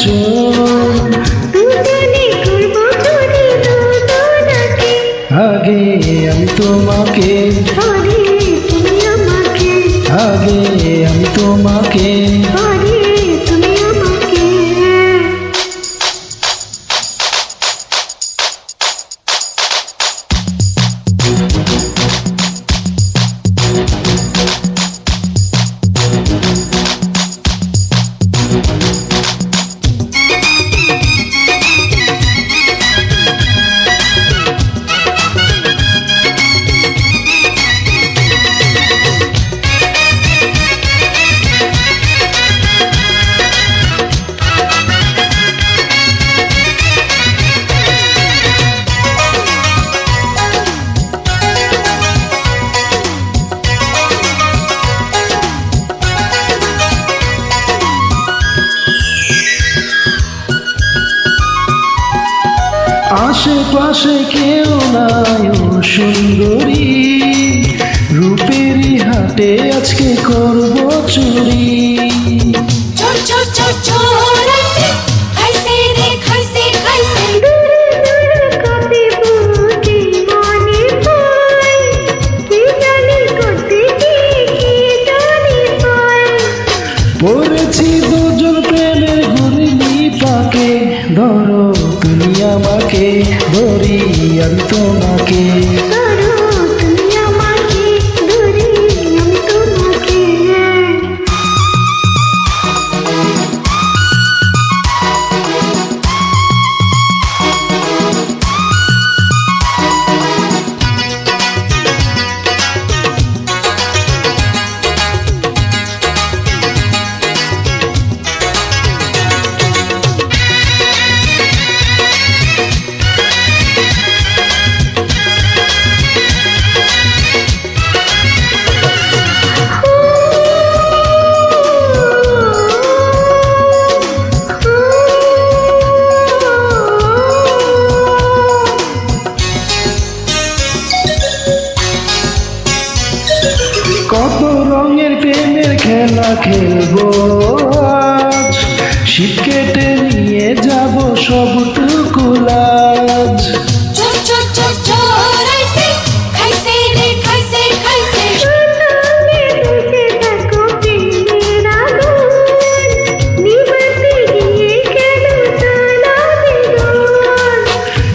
চোর দুজনে করবো চুরি দুজনাকে আগে আমি তোমাকে পরে তুমি আমাকে আগে আমি তোমাকে পরে তুমি আমাকে আশেপাশে কেউ নাই ও সুন্দরী রূপেরই হাটে আজকে করব চুরি চোর চোর চোর চোর খাইছে রে খাইছে খাইছে দূরে দূরে কবে বুঝি মনে পাই কি জানি করতে কি জানি পাই পড়েছি দুজন প্রেমের ঘুরলি পাকে ধরো তুমি আমাকে ধরি আমি তোমাকে ধরো তুমি আমাকে ধরি আমি তোমাকে কত রঙের প্রেমের খেলা খেলবো আজ শীত কেটে নিয়ে যাব সবটুকু লাজ চোর চোর চোর চোর খাইছে রে খাইছে খাইছে সোনামে বুঝে থাকো প্রেমের আগুন নিভাতে গিয়ে কেন জ্বালাবে মন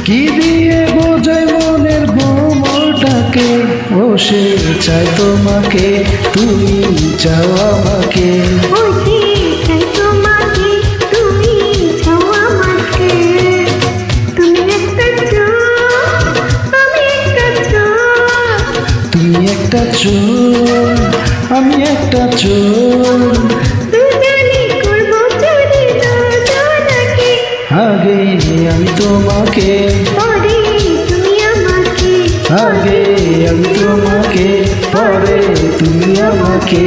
কি দিয়ে বোঝাই মনের ভ্রমরটাকে ও সে চাই তোমাকে তুমি চাও আমাকে ওই চাই তোমাকে তুমি চাও আমাকে তুমি একটা চোর আমি একটা চোর তুমি একটা চোর আমি একটা চোর দুজনে করবো চুরি দুজনাকে আগে আমি তোমাকে পরে তুমি আমাকে আগে আমি তোমাকে পরে তুমি আমাকে